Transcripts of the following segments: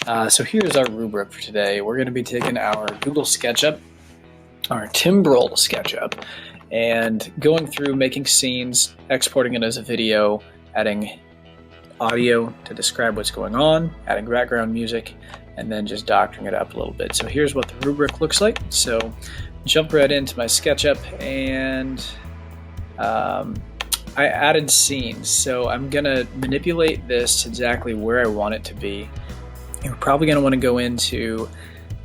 So here's our rubric for today. We're going to be taking our Google SketchUp, our Timbrel SketchUp, and going through making scenes, exporting it as a video, adding audio to describe what's going on, adding background music, and then just doctoring it up a little bit. So here's what the rubric looks like. So jump right into my SketchUp, and I added scenes. So I'm going to manipulate this to exactly where I want it to be. You're probably going to want to go into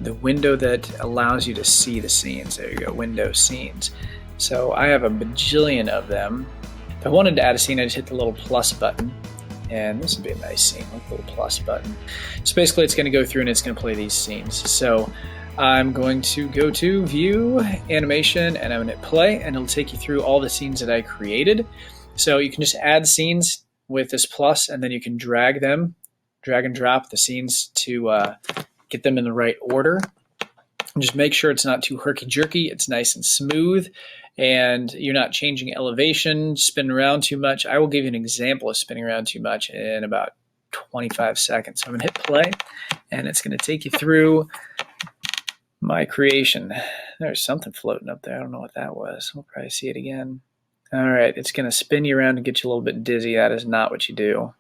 the window that allows you to see the scenes. There you go, window scenes. So I have a bajillion of them. If I wanted to add a scene, I just hit the little plus button. And this would be a nice scene with the little plus button. So basically it's going to go through and it's going to play these scenes. So I'm going to go to View, Animation, and I'm going to hit play, and it'll take you through all the scenes that I created. So you can just add scenes with this plus, and then you can drag and drop the scenes to get them in the right order. And just make sure it's not too herky-jerky, it's nice and smooth, and you're not changing elevation, spinning around too much. I will give you an example of spinning around too much in about 25 seconds. So I'm going to hit play, and it's going to take you through my creation. There's something floating up there. I don't know what that was. We'll probably see it again. All right, it's going to spin you around and get you a little bit dizzy. That is not what you do.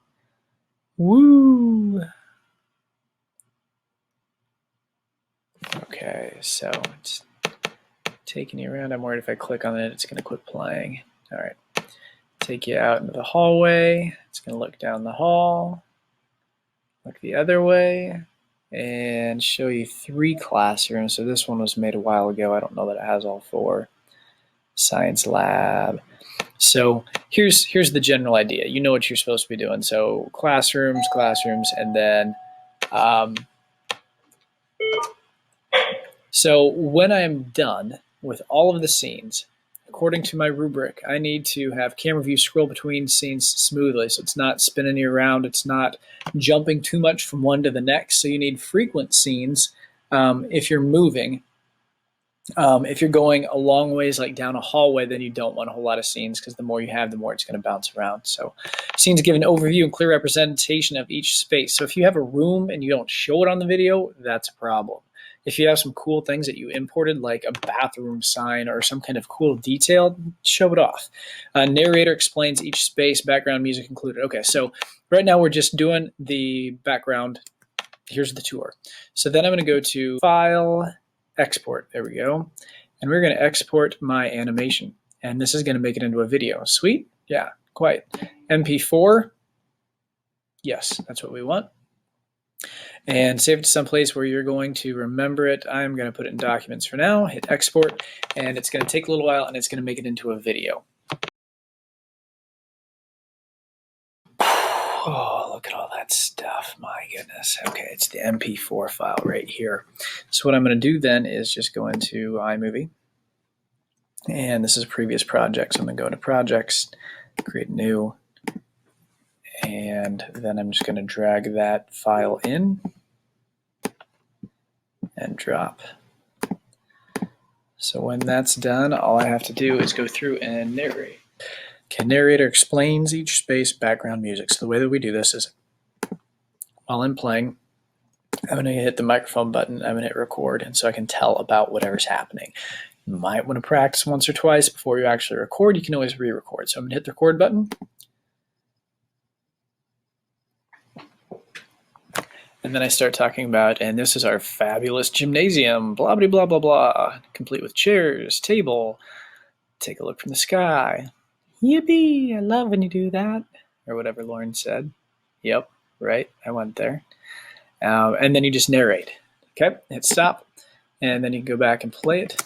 Woo! Okay, so it's taking you around. I'm worried if I click on it, it's going to quit playing. All right, take you out into the hallway. It's going to look down the hall, look the other way, and show you 3 classrooms. So this one was made a while ago. I don't know that it has all 4. Science lab. So here's the general idea. You know what you're supposed to be doing. So classrooms, and then so when I am done with all of the scenes, according to my rubric, I need to have camera view scroll between scenes smoothly, so it's not spinning you around, it's not jumping too much from one to the next. So you need frequent scenes if you're moving. If you're going a long ways, like down a hallway, then you don't want a whole lot of scenes, because the more you have, the more it's going to bounce around. So scenes give an overview and clear representation of each space. So if you have a room and you don't show it on the video, that's a problem. If you have some cool things that you imported, like a bathroom sign or some kind of cool detail, show it off. Narrator explains each space, background music included. Okay, so right now we're just doing the background. Here's the tour. So then I'm going to go to File, Export. There we go. And we're going to export my animation. And this is going to make it into a video. Sweet? Yeah, quite. MP4? Yes, that's what we want. And save it to some place where you're going to remember it. I'm going to put it in Documents for now, hit Export, and it's going to take a little while, and it's going to make it into a video. Oh, look at all that stuff. My goodness. Okay, it's the MP4 file right here. So what I'm going to do then is just go into iMovie. And this is a previous project, so I'm going to go into Projects, create new, and then I'm just going to drag that file in and drop. So when that's done, all I have to do is go through and narrate. Okay, narrator explains each space, background music. So the way that we do this is, while I'm playing, I'm going to hit the microphone button, I'm going to hit record, and so I can tell about whatever's happening. You might want to practice once or twice before you actually record. You can always re-record. So I'm going to hit the record button. And then I start talking about, and this is our fabulous gymnasium, blah, blah, blah, blah, blah, complete with chairs, table, take a look from the sky. Yippee, I love when you do that, or whatever Lauren said. Yep, right, I went there. And then you just narrate. Okay, hit stop, and then you can go back and play it.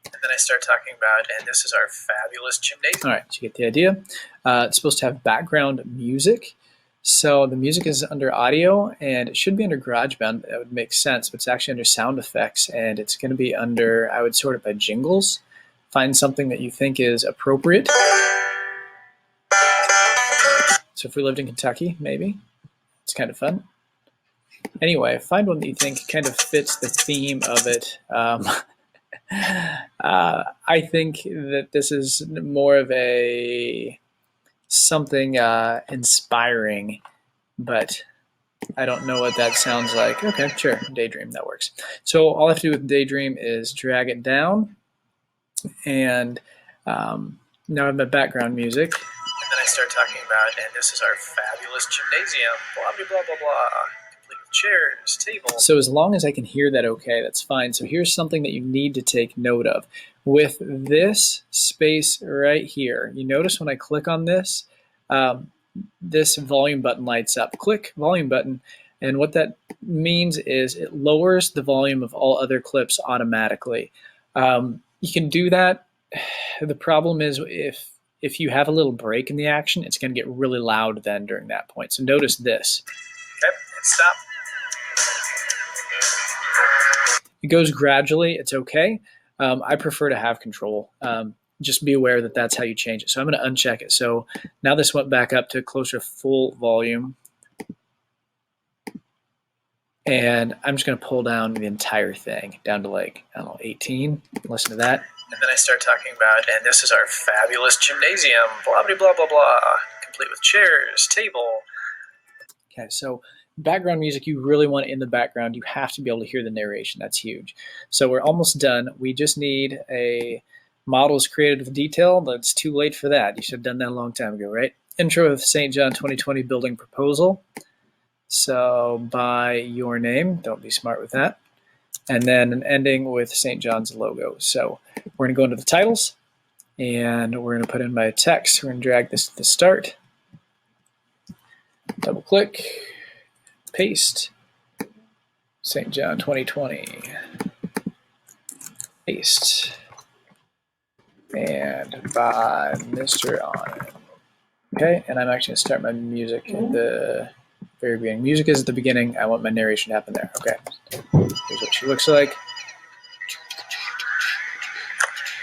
And then I start talking about, and this is our fabulous gymnasium. All right, so you get the idea. It's supposed to have background music. So the music is under audio, and it should be under GarageBand. That would make sense, but it's actually under sound effects, and it's going to be under, I would sort it by jingles. Find something that you think is appropriate. So if we lived in Kentucky, maybe. It's kind of fun. Anyway, find one that you think kind of fits the theme of it. I think that this is more of a something inspiring, but I don't know what that sounds like. Okay, sure, Daydream, that works. So all I have to do with Daydream is drag it down, and now I have my background music. And then I start talking about, and this is our fabulous gymnasium, blah, blah, blah, blah, blah, complete with chairs, tables. So as long as I can hear that okay, that's fine. So here's something that you need to take note of. With this space right here, you notice when I click on this, this volume button lights up. Click volume button, and what that means is it lowers the volume of all other clips automatically. You can do that. The problem is if you have a little break in the action, it's going to get really loud then during that point. So notice this. Okay, and stop. It goes gradually. It's okay. I prefer to have control. Just be aware that that's how you change it. So I'm going to uncheck it. So now this went back up to closer to full volume. And I'm just going to pull down the entire thing down to like, I don't know, 18. Listen to that. And then I start talking about, and this is our fabulous gymnasium, blah, blah, blah, blah, blah, complete with chairs, table. Okay, so background music you really want in the background. You have to be able to hear the narration. That's huge. So we're almost done. We just need a models created with detail, but it's too late for that. You should have done that a long time ago, right? Intro of St. John 2020 building proposal. So by your name, don't be smart with that. And then an ending with St. John's logo. So we're going to go into the titles, and we're going to put in my text. We're going to drag this to the start. Double click, paste, St. John 2020, paste, and by Mr. On. Okay, and I'm actually going to start my music at the very beginning. Music is at the beginning. I want my narration to happen there. Okay, here's what she looks like.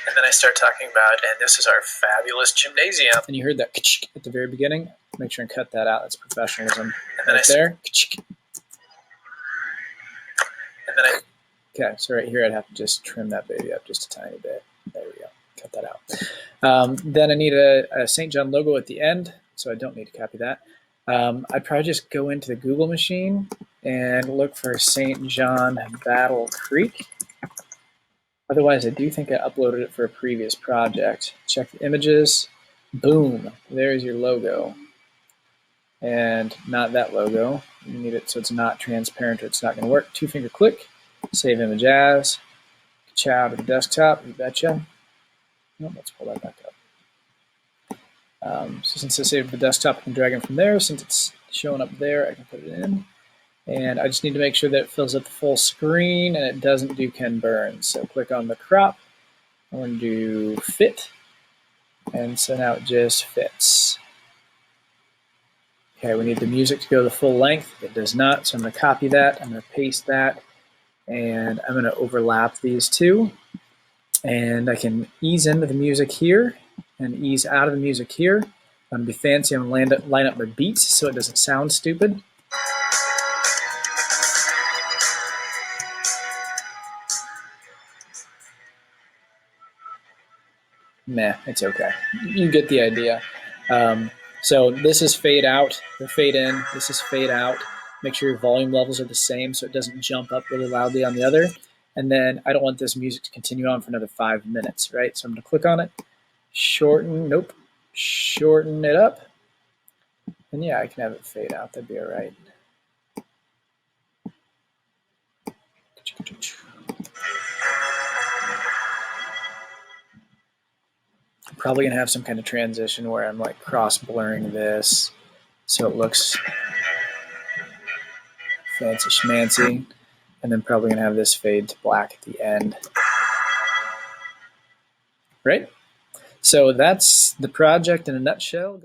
And then I start talking about, and this is our fabulous gymnasium. And you heard that at the very beginning. Make sure and cut that out. That's professionalism. And then right there. And then okay, so right here I'd have to just trim that baby up just a tiny bit. There we go. Cut that out. Then I need a St. John logo at the end, so I don't need to copy that. I'd probably just go into the Google machine and look for St. John Battle Creek. Otherwise, I do think I uploaded it for a previous project. Check the images. Boom, there's your logo. And not that logo. You need it so it's not transparent or it's not going to work. Two-finger click, save image as, chow to the desktop, you betcha. No, let's pull that back up. So since I saved the desktop, I can drag it from there. Since it's showing up there, I can put it in. And I just need to make sure that it fills up the full screen and it doesn't do Ken Burns. So click on the crop. I'm going to do fit. And so now it just fits. Okay, we need the music to go the full length. It does not, so I'm going to copy that. I'm going to paste that. And I'm going to overlap these two. And I can ease into the music here and ease out of the music here. I'm going to be fancy. I'm going to line up my beats so it doesn't sound stupid. Nah, it's okay. You get the idea. So this is fade out, or fade in. This is fade out. Make sure your volume levels are the same so it doesn't jump up really loudly on the other. And then I don't want this music to continue on for another 5 minutes, right? So I'm going to click on it, shorten, nope, shorten it up. And yeah, I can have it fade out. That'd be all right. Probably gonna have some kind of transition where I'm like cross blurring this so it looks fancy schmancy, and then probably gonna have this fade to black at the end. Right? So that's the project in a nutshell.